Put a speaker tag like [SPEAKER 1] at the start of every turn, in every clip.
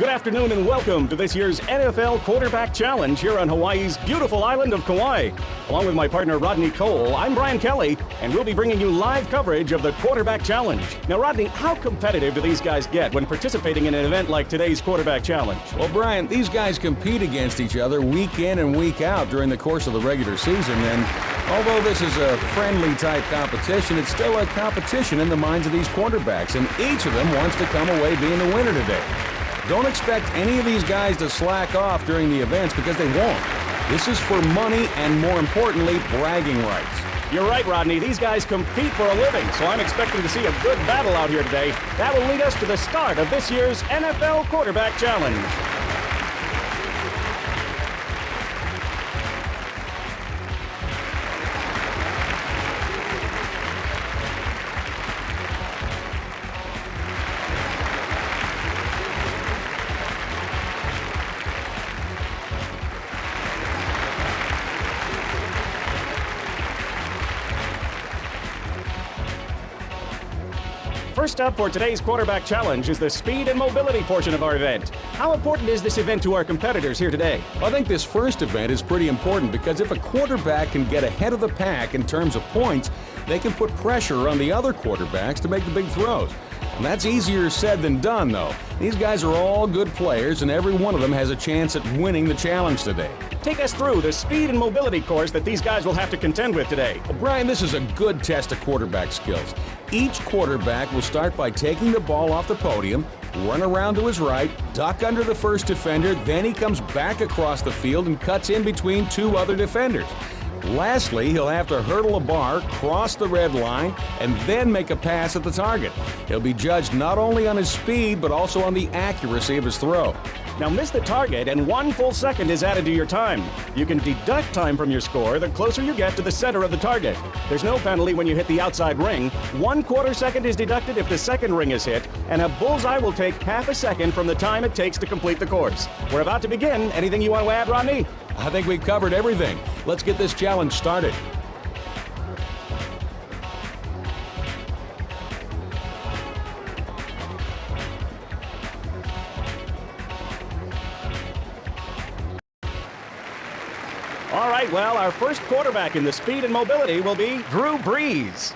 [SPEAKER 1] Good afternoon and welcome to this year's NFL Quarterback Challenge here on Hawaii's beautiful island of Kauai. Along with my partner Rodney Cole, I'm Brian Kelly, and we'll be bringing you live coverage of the Quarterback Challenge. Now, Rodney, how competitive do these guys get when participating in an event like today's Quarterback Challenge?
[SPEAKER 2] Well, Brian, these guys compete against each other week in and week out during the course of the regular season, and although this is a friendly type competition, it's still a competition in the minds of these quarterbacks, and each of them wants to come away being the winner today. Don't expect any of these guys to slack off during the events because they won't. This is for money and, more importantly, bragging rights.
[SPEAKER 1] You're right, Rodney. These guys compete for a living, so I'm expecting to see a good battle out here today. That will lead us to the start of this year's NFL Quarterback Challenge. First up for today's Quarterback Challenge is the speed and mobility portion of our event. How important is this event to our competitors here today?
[SPEAKER 2] I think this first event is pretty important because if a quarterback can get ahead of the pack in terms of points, they can put pressure on the other quarterbacks to make the big throws. And that's easier said than done, though. These guys are all good players, and every one of them has a chance at winning the challenge today.
[SPEAKER 1] Take us through the speed and mobility course that these guys will have to contend with today.
[SPEAKER 2] Well, Brian, this is a good test of quarterback skills. Each quarterback will start by taking the ball off the podium, run around to his right, duck under the first defender, then he comes back across the field and cuts in between two other defenders. Lastly, he'll have to hurdle a bar, cross the red line, and then make a pass at the target. He'll be judged not only on his speed, but also on the accuracy of his throw.
[SPEAKER 1] Now miss the target and 1 full second is added to your time. You can deduct time from your score the closer you get to the center of the target. There's no penalty when you hit the outside ring. 1/4 second is deducted if the second ring is hit, and a bullseye will take half a second from the time it takes to complete the course. We're about to begin. Anything you want to add, Rodney?
[SPEAKER 2] I think we've covered everything. Let's get this challenge started.
[SPEAKER 1] All right, well, our first quarterback in the speed and mobility will be Drew Brees.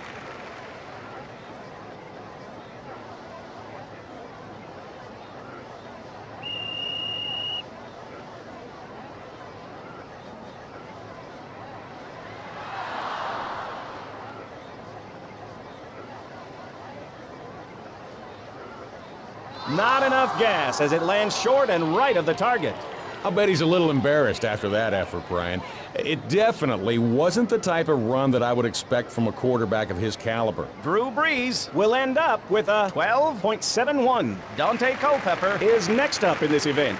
[SPEAKER 1] Not enough gas as it lands short and right of the target.
[SPEAKER 2] I'll bet he's a little embarrassed after that effort, Brian. It definitely wasn't the type of run that I would expect from a quarterback of his caliber.
[SPEAKER 1] Drew Brees will end up with a 12.71. Dante Culpepper is next up in this event.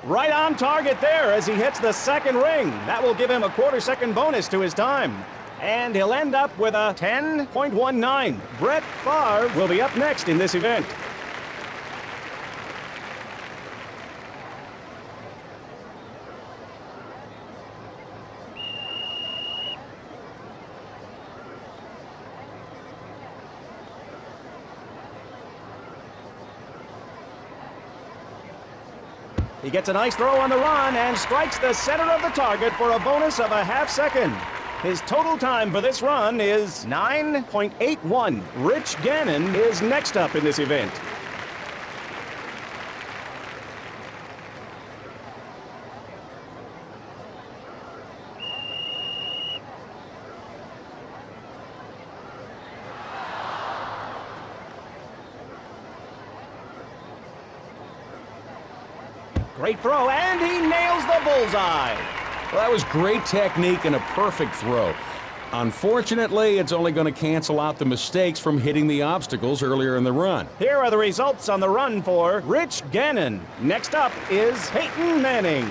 [SPEAKER 1] Right on target there as he hits the second ring. That will give him a 1/4 second bonus to his time. And he'll end up with a 10.19. Brett Favre will be up next in this event. He gets a nice throw on the run and strikes the center of the target for a bonus of a half second. His total time for this run is 9.81. Rich Gannon is next up in this event. Great throw, and he nails the bullseye.
[SPEAKER 2] Well, that was great technique and a perfect throw. Unfortunately, it's only going to cancel out the mistakes from hitting the obstacles earlier in the run.
[SPEAKER 1] Here are the results on the run for Rich Gannon. Next up is Peyton Manning.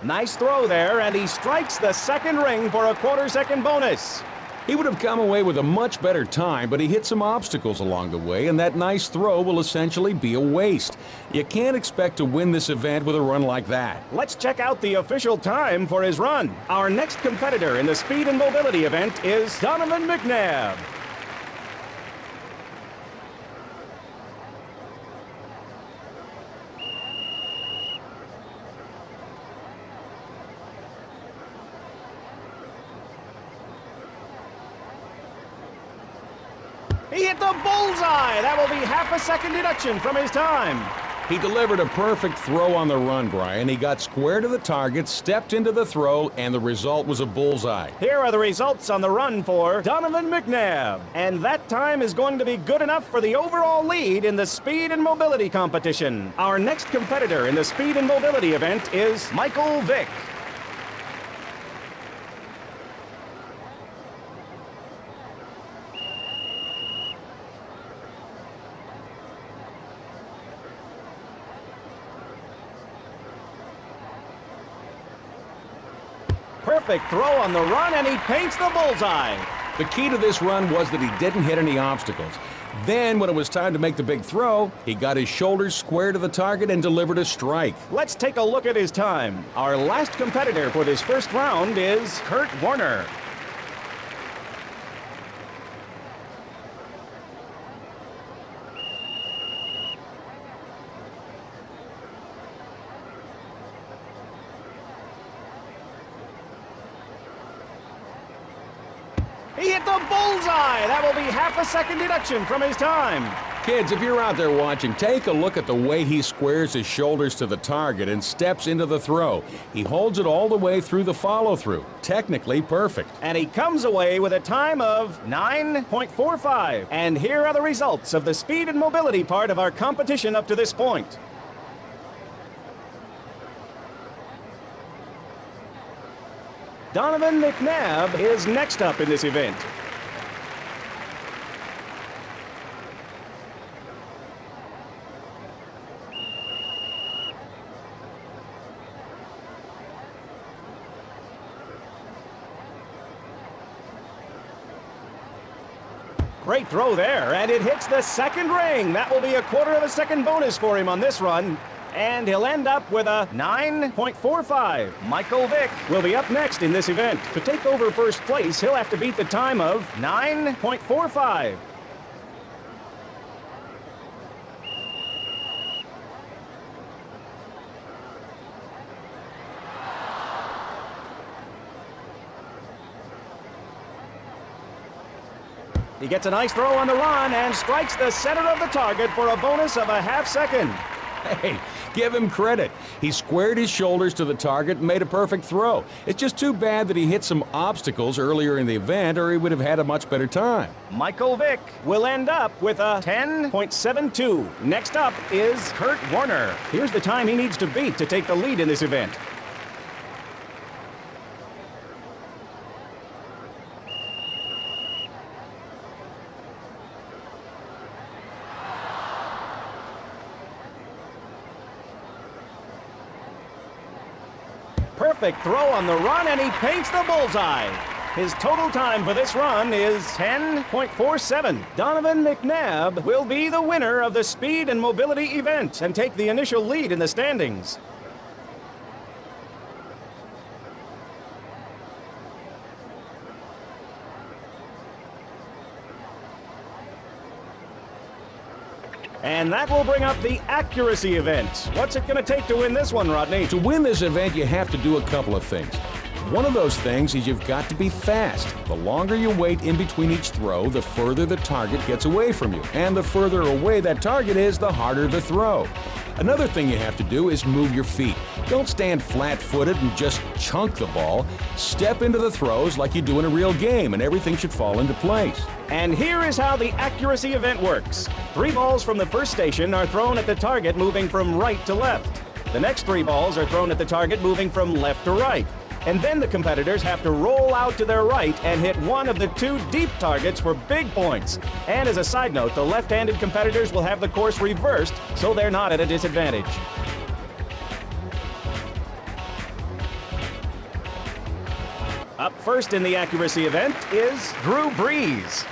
[SPEAKER 1] Nice throw there, and he strikes the second ring for a quarter-second bonus.
[SPEAKER 2] He would have come away with a much better time, but he hit some obstacles along the way, and that nice throw will essentially be a waste. You can't expect to win this event with a run like that.
[SPEAKER 1] Let's check out the official time for his run. Our next competitor in the speed and mobility event is Donovan McNabb. He hit the bullseye! That will be half a second deduction from his time.
[SPEAKER 2] He delivered a perfect throw on the run, Brian. He got square to the target, stepped into the throw, and the result was a bullseye.
[SPEAKER 1] Here are the results on the run for Donovan McNabb. And that time is going to be good enough for the overall lead in the speed and mobility competition. Our next competitor in the speed and mobility event is Michael Vick. Perfect throw on the run, and he paints the bullseye.
[SPEAKER 2] The key to this run was that he didn't hit any obstacles. Then, when it was time to make the big throw, he got his shoulders square to the target and delivered a strike.
[SPEAKER 1] Let's take a look at his time. Our last competitor for this first round is Kurt Warner. He hit the bullseye! That will be half a second deduction from his time.
[SPEAKER 2] Kids, if you're out there watching, take a look at the way he squares his shoulders to the target and steps into the throw. He holds it all the way through the follow-through. Technically perfect.
[SPEAKER 1] And he comes away with a time of 9.45. And here are the results of the speed and mobility part of our competition up to this point. Donovan McNabb is next up in this event. Great throw there, and it hits the second ring. That will be a quarter of a second bonus for him on this run. And he'll end up with a 9.45. Michael Vick will be up next in this event. To take over first place, he'll have to beat the time of 9.45. He gets a nice throw on the run and strikes the center of the target for a bonus of a half second.
[SPEAKER 2] Hey, give him credit. He squared his shoulders to the target and made a perfect throw. It's just too bad that he hit some obstacles earlier in the event, or he would have had a much better time.
[SPEAKER 1] Michael Vick will end up with a 10.72. Next up is Kurt Warner. Here's the time he needs to beat to take the lead in this event. Perfect throw on the run, and he paints the bullseye. His total time for this run is 10.47. Donovan McNabb will be the winner of the speed and mobility event and take the initial lead in the standings. And that will bring up the accuracy event. What's it going to take to win this one, Rodney?
[SPEAKER 2] To win this event, you have to do a couple of things. One of those things is you've got to be fast. The longer you wait in between each throw, the further the target gets away from you. And the further away that target is, the harder the throw. Another thing you have to do is move your feet. Don't stand flat-footed and just chunk the ball. Step into the throws like you do in a real game, and everything should fall into place.
[SPEAKER 1] And here is how the accuracy event works. 3 balls from the first station are thrown at the target moving from right to left. The next 3 balls are thrown at the target moving from left to right. And then the competitors have to roll out to their right and hit one of the 2 deep targets for big points. And as a side note, the left-handed competitors will have the course reversed, so they're not at a disadvantage. Up first in the accuracy event is Drew Brees.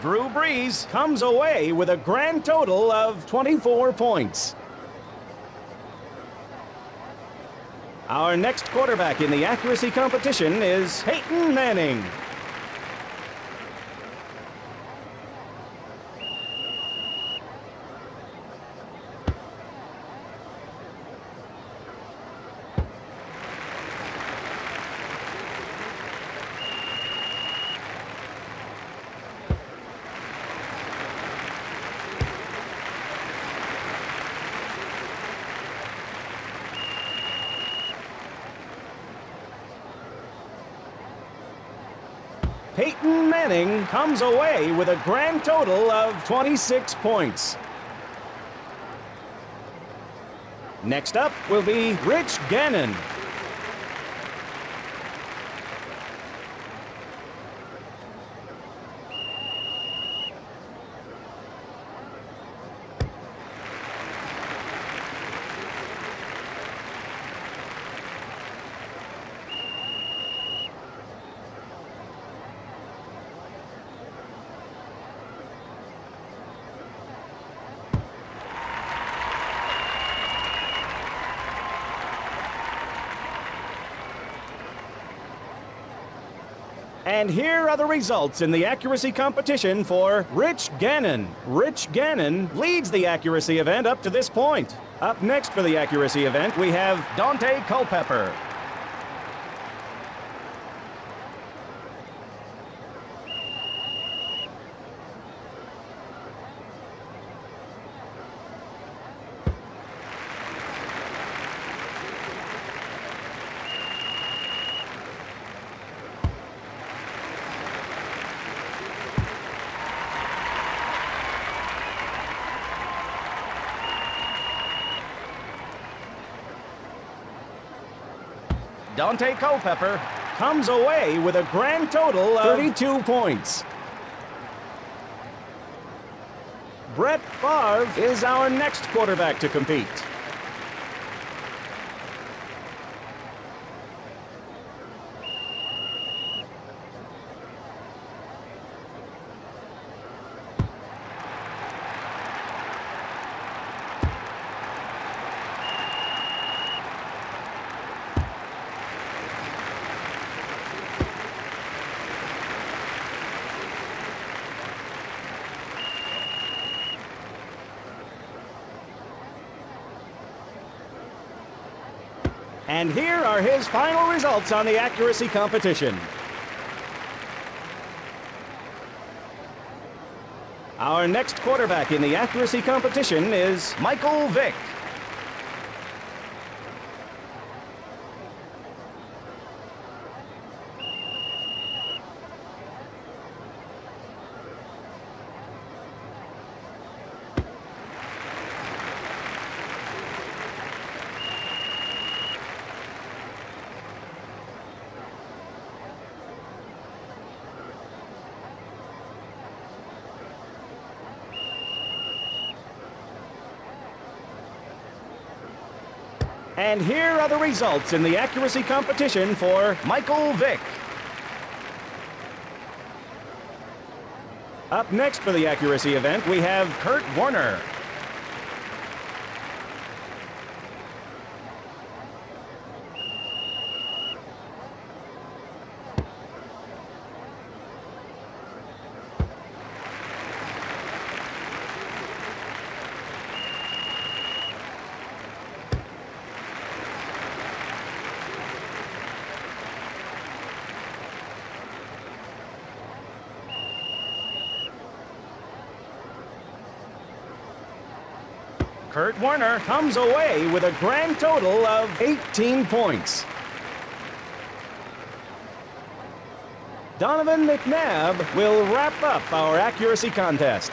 [SPEAKER 1] Drew Brees comes away with a grand total of 24 points. Our next quarterback in the accuracy competition is Peyton Manning. Peyton Manning comes away with a grand total of 26 points. Next up will be Rich Gannon. And here are the results in the accuracy competition for Rich Gannon. Rich Gannon leads the accuracy event up to this point. Up next for the accuracy event, we have Dante Culpepper. Dante Culpepper comes away with a grand total of 32 points. Brett Favre is our next quarterback to compete. And here are his final results on the accuracy competition. Our next quarterback in the accuracy competition is Michael Vick. And here are the results in the accuracy competition for Michael Vick. Up next for the accuracy event, we have Kurt Warner. Kurt Warner comes away with a grand total of 18 points. Donovan McNabb will wrap up our accuracy contest.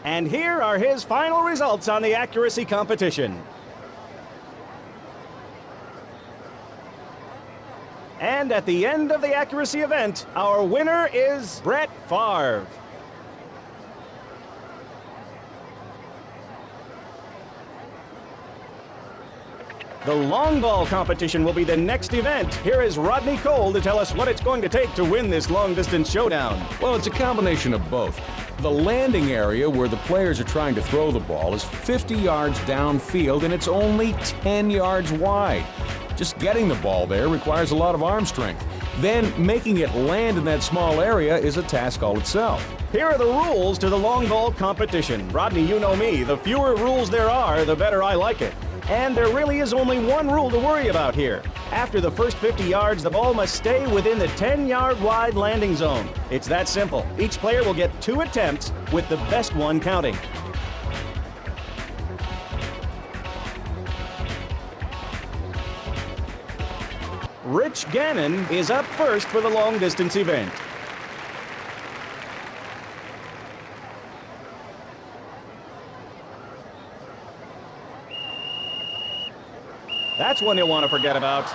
[SPEAKER 1] And here are his final results on the accuracy competition. And at the end of the accuracy event, our winner is Brett Favre. The long ball competition will be the next event. Here is Rodney Cole to tell us what it's going to take to win this long-distance showdown.
[SPEAKER 2] Well, it's a combination of both. The landing area where the players are trying to throw the ball is 50 yards downfield, and it's only 10 yards wide. Just getting the ball there requires a lot of arm strength. Then making it land in that small area is a task all itself.
[SPEAKER 1] Here are the rules to the long ball competition. Rodney, you know me. The fewer rules there are, the better I like it. And there really is only one rule to worry about here. After the first 50 yards, the ball must stay within the 10-yard wide landing zone. It's that simple. Each player will get 2 attempts, with the best one counting. Rich Gannon is up first for the long-distance event. That's one you'll want to forget about.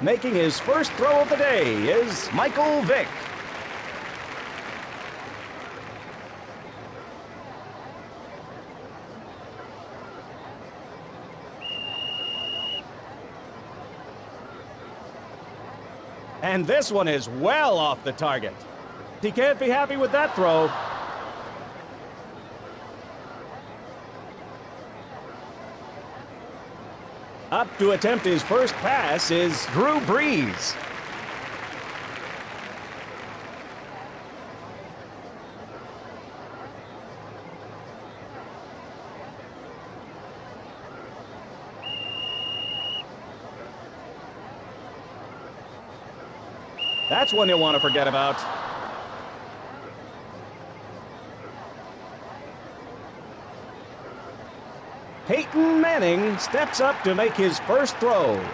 [SPEAKER 1] Making his first throw of the day is Michael Vick. And this one is well off the target. He can't be happy with that throw. Up to attempt his first pass is Drew Brees. That's one you'll want to forget about. Peyton Manning steps up to make his first throw.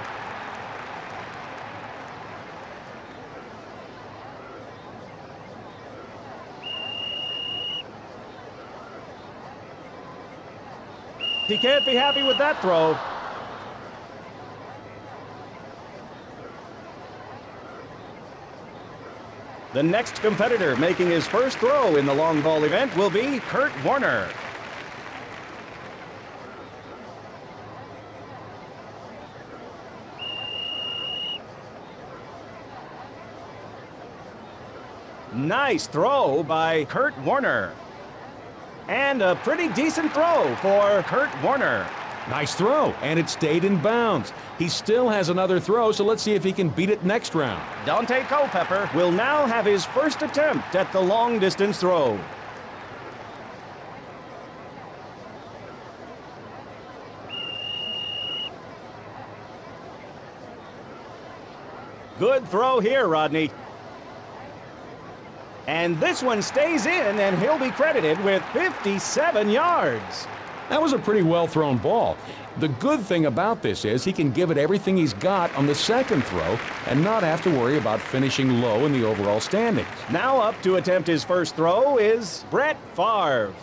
[SPEAKER 1] He can't be happy with that throw. The next competitor making his first throw in the long ball event will be Kurt Warner. Nice throw by Kurt Warner. And a pretty decent throw for Kurt Warner.
[SPEAKER 2] Nice throw, and it stayed in bounds. He still has another throw, so let's see if he can beat it next round.
[SPEAKER 1] Dante Culpepper will now have his first attempt at the long-distance throw. Good throw here, Rodney. And this one stays in, and he'll be credited with 57 yards.
[SPEAKER 2] That was a pretty well-thrown ball. The good thing about this is he can give it everything he's got on the second throw and not have to worry about finishing low in the overall standings.
[SPEAKER 1] Now up to attempt his first throw is Brett Favre.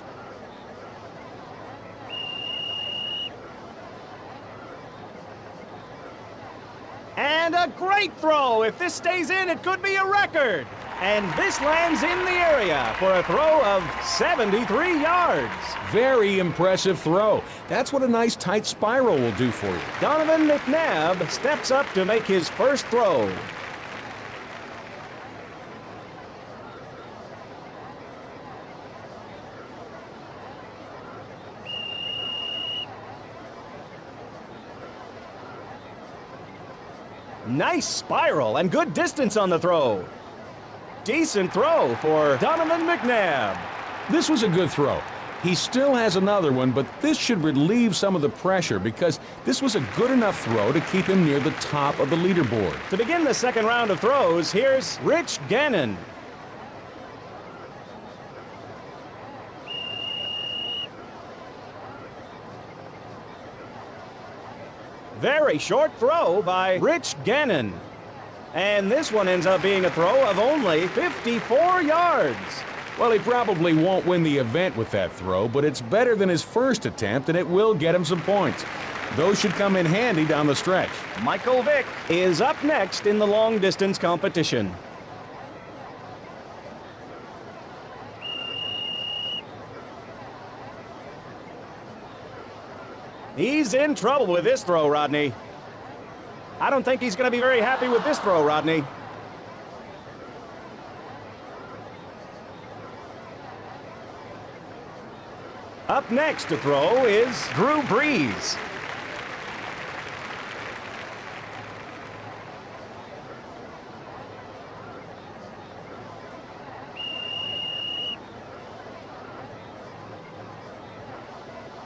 [SPEAKER 1] And a great throw. If this stays in, it could be a record. And this lands in the area for a throw of 73 yards.
[SPEAKER 2] Very impressive throw. That's what a nice tight spiral will do for you.
[SPEAKER 1] Donovan McNabb steps up to make his first throw. Nice spiral and good distance on the throw. Decent throw for Donovan McNabb.
[SPEAKER 2] This was a good throw. He still has another one, but this should relieve some of the pressure because this was a good enough throw to keep him near the top of the leaderboard.
[SPEAKER 1] To begin the second round of throws, here's Rich Gannon. Very short throw by Rich Gannon. And this one ends up being a throw of only 54 yards.
[SPEAKER 2] Well, he probably won't win the event with that throw, but it's better than his first attempt, and it will get him some points. Those should come in handy down the stretch.
[SPEAKER 1] Michael Vick is up next in the long-distance competition. He's in trouble with this throw, Rodney. I don't think he's going to be very happy with this throw, Rodney. Up next to throw is Drew Brees.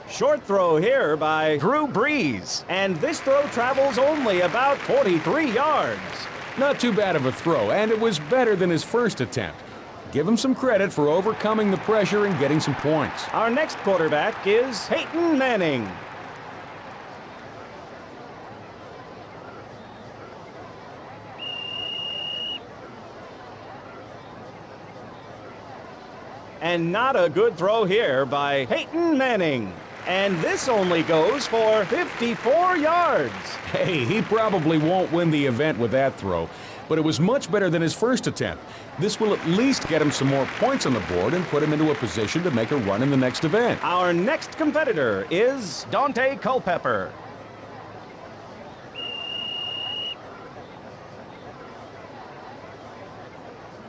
[SPEAKER 1] Short throw here by Drew Brees, and this throw travels only about 43 yards.
[SPEAKER 2] Not too bad of a throw, and it was better than his first attempt. Give him some credit for overcoming the pressure and getting some points.
[SPEAKER 1] Our next quarterback is Peyton Manning. And not a good throw here by Peyton Manning. And this only goes for 54 yards.
[SPEAKER 2] Hey, he probably won't win the event with that throw, but it was much better than his first attempt. This will at least get him some more points on the board and put him into a position to make a run in the next event.
[SPEAKER 1] Our next competitor is Dante Culpepper.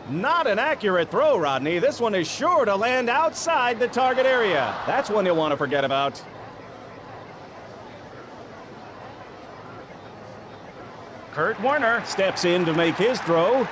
[SPEAKER 1] Not an accurate throw, Rodney. This one is sure to land outside the target area. That's one you'll want to forget about. Kurt Warner steps in to make his throw.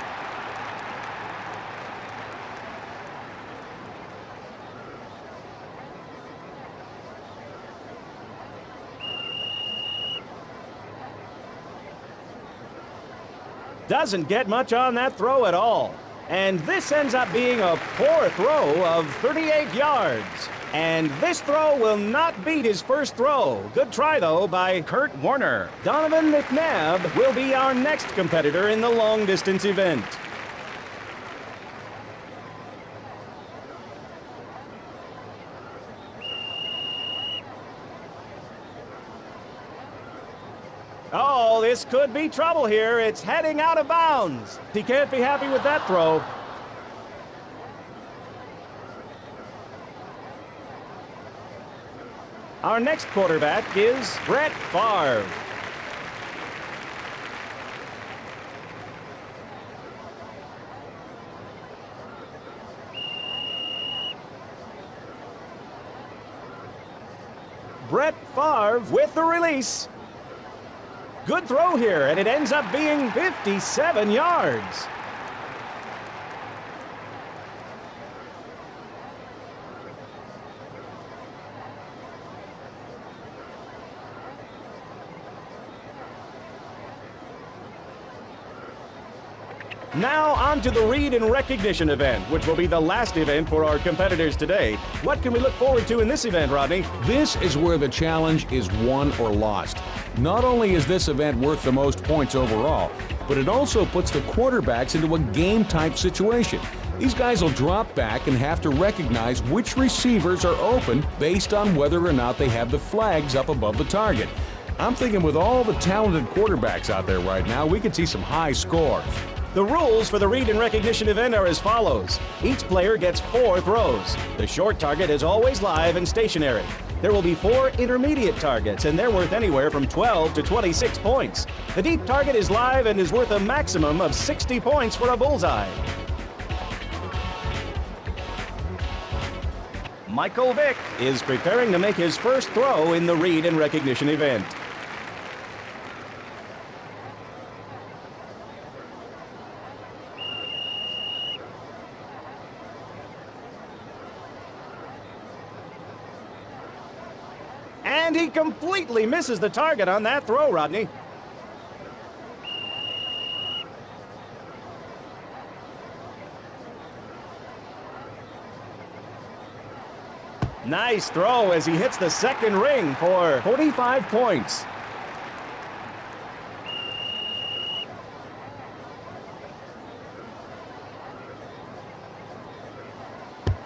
[SPEAKER 1] Doesn't get much on that throw at all. And this ends up being a poor throw of 38 yards. And this throw will not beat his first throw. Good try, though, by Kurt Warner. Donovan McNabb will be our next competitor in the long-distance event. Oh, this could be trouble here. It's heading out of bounds. He can't be happy with that throw. Our next quarterback is Brett Favre. Brett Favre with the release. Good throw here, and it ends up being 57 yards. Now on to the read and recognition event, which will be the last event for our competitors today. What can we look forward to in this event, Rodney?
[SPEAKER 2] This is where the challenge is won or lost. Not only is this event worth the most points overall, but it also puts the quarterbacks into a game-type situation. These guys will drop back and have to recognize which receivers are open based on whether or not they have the flags up above the target. I'm thinking with all the talented quarterbacks out there right now, we could see some high scores.
[SPEAKER 1] The rules for the read and recognition event are as follows. Each player gets 4 throws. The short target is always live and stationary. There will be 4 intermediate targets, and they're worth anywhere from 12 to 26 points. The deep target is live and is worth a maximum of 60 points for a bullseye. Michael Vick is preparing to make his first throw in the read and recognition event. And he completely misses the target on that throw, Rodney. Nice throw as he hits the second ring for 45 points.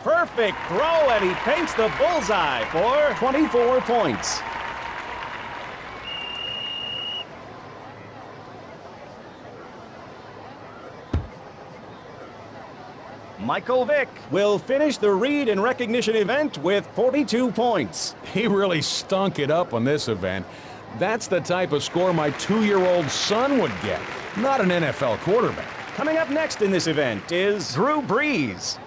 [SPEAKER 1] Perfect throw, and he paints the bullseye for 24 points. Michael Vick will finish the read and recognition event with 42 points.
[SPEAKER 2] He really stunk it up on this event. That's the type of score my 2-year-old son would get, not an NFL quarterback.
[SPEAKER 1] Coming up next in this event is Drew Brees.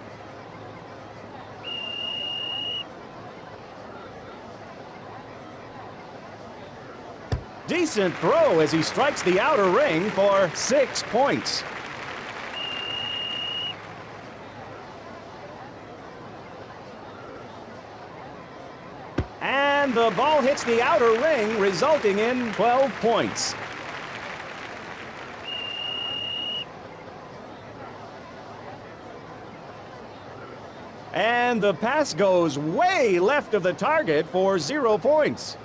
[SPEAKER 1] Decent throw as he strikes the outer ring for 6 points. And the ball hits the outer ring, resulting in 12 points. And the pass goes way left of the target for 0 points.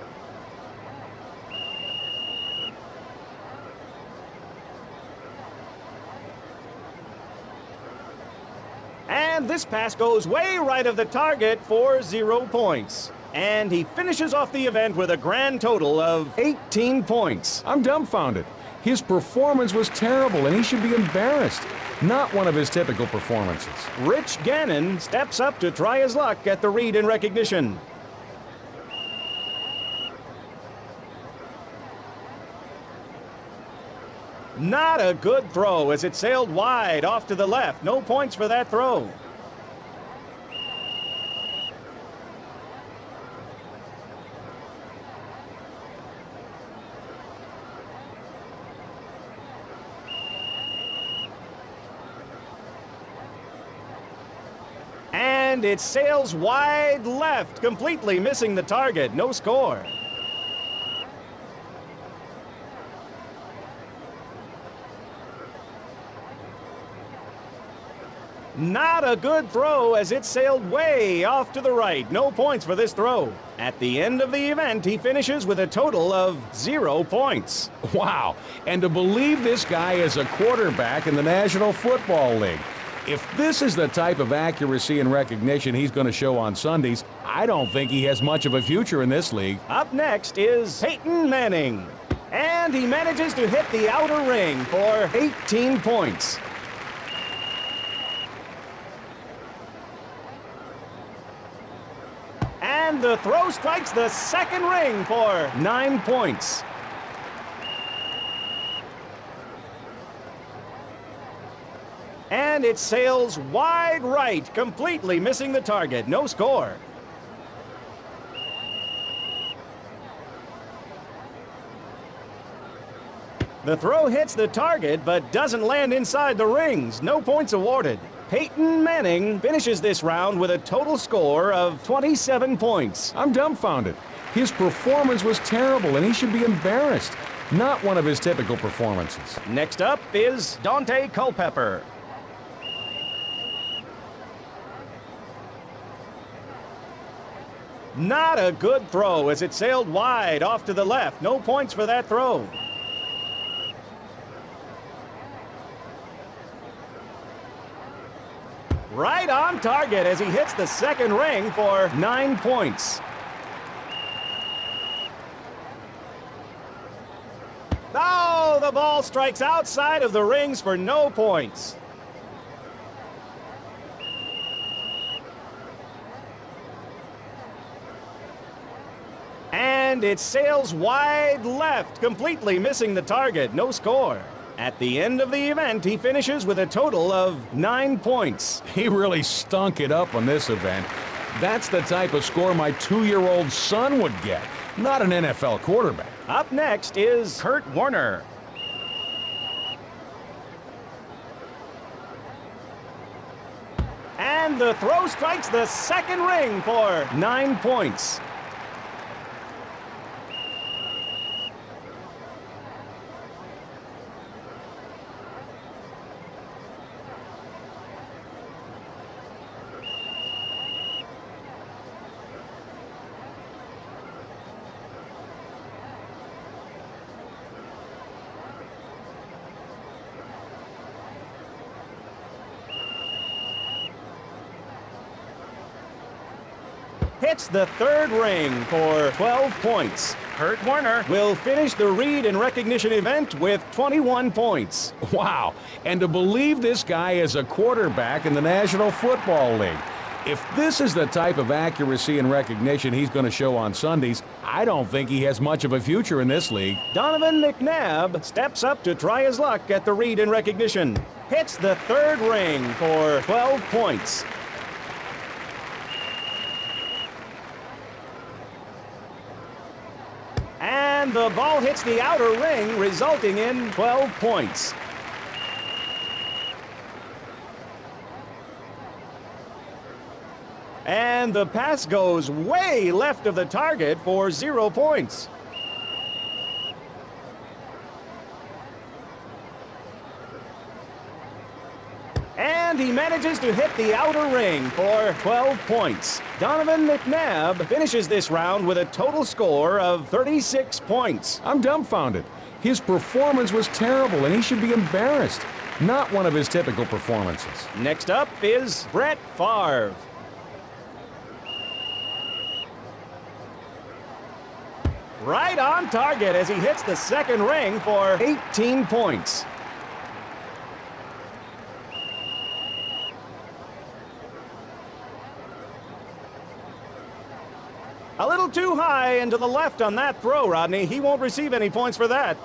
[SPEAKER 1] And this pass goes way right of the target for 0 points. And he finishes off the event with a grand total of 18 points.
[SPEAKER 2] I'm dumbfounded. His performance was terrible, and he should be embarrassed. Not one of his typical performances.
[SPEAKER 1] Rich Gannon steps up to try his luck at the read and recognition. Not a good throw as it sailed wide off to the left. No points for that throw. And it sails wide left, completely missing the target. No score. Not a good throw as it sailed way off to the right. No points for this throw. At the end of the event, he finishes with a total of 0 points.
[SPEAKER 2] Wow, and to believe this guy is a quarterback in the National Football League. If this is the type of accuracy and recognition he's going to show on Sundays, I don't think he has much of a future in this league.
[SPEAKER 1] Up next is Peyton Manning. And he manages to hit the outer ring for 18 points. And the throw strikes the second ring for 9 points. And it sails wide right, completely missing the target. No score. The throw hits the target, but doesn't land inside the rings. No points awarded. Peyton Manning finishes this round with a total score of 27 points.
[SPEAKER 2] I'm dumbfounded. His performance was terrible, and he should be embarrassed. Not one of his typical performances.
[SPEAKER 1] Next up is Dante Culpepper. Not a good throw as it sailed wide off to the left. No points for that throw. Right on target as he hits the second ring for 9 points. Oh, the ball strikes outside of the rings for no points. And it sails wide left, completely missing the target. No score. At the end of the event, he finishes with a total of 9 points.
[SPEAKER 2] He really stunk it up on this event. That's the type of score my 2-year-old son would get, not an NFL quarterback.
[SPEAKER 1] Up next is Kurt Warner. And the throw strikes the second ring for 9 points. hits the third ring for 12 points.
[SPEAKER 3] Kurt Warner.
[SPEAKER 1] Will finish the read and recognition event with 21 points.
[SPEAKER 2] Wow, and to believe this guy is a quarterback in the National Football League. If this is the type of accuracy and recognition he's going to show on Sundays, I don't think he has much of a future in this league.
[SPEAKER 1] Donovan McNabb steps up to try his luck at the read and recognition. Hits the third ring for 12 points. And the ball hits the outer ring, resulting in 12 points. And the pass goes way left of the target for 0 points. And he manages to hit the outer ring for 12 points. Donovan McNabb finishes this round with a total score of 36 points.
[SPEAKER 2] I'm dumbfounded. His performance was terrible, and he should be embarrassed. Not one of his typical performances.
[SPEAKER 1] Next up is Brett Favre. Right on target as he hits the second ring for 18 points. A little too high and to the left on that throw, Rodney. He won't receive any points for that.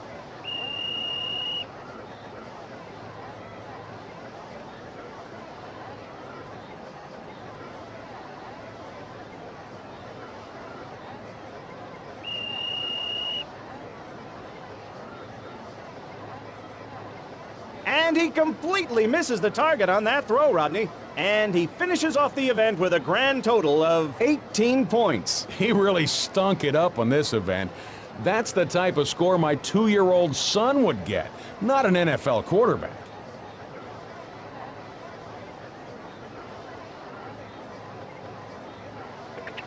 [SPEAKER 1] And he completely misses the target on that throw, Rodney. And he finishes off the event with a grand total of 18 points.
[SPEAKER 2] He really stunk it up on this event. That's the type of score my 2-year-old son would get, not an NFL quarterback.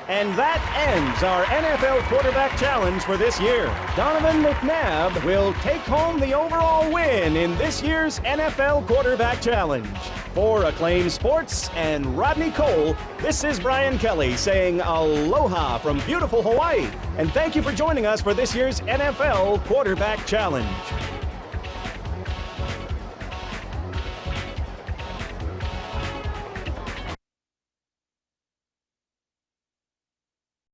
[SPEAKER 1] And that ends our NFL Quarterback Challenge for this year. Donovan McNabb will take home the overall win in this year's NFL Quarterback Challenge. For Acclaim Sports and Rodney Cole, this is Brian Kelly saying aloha from beautiful Hawaii. And thank you for joining us for this year's NFL Quarterback Challenge.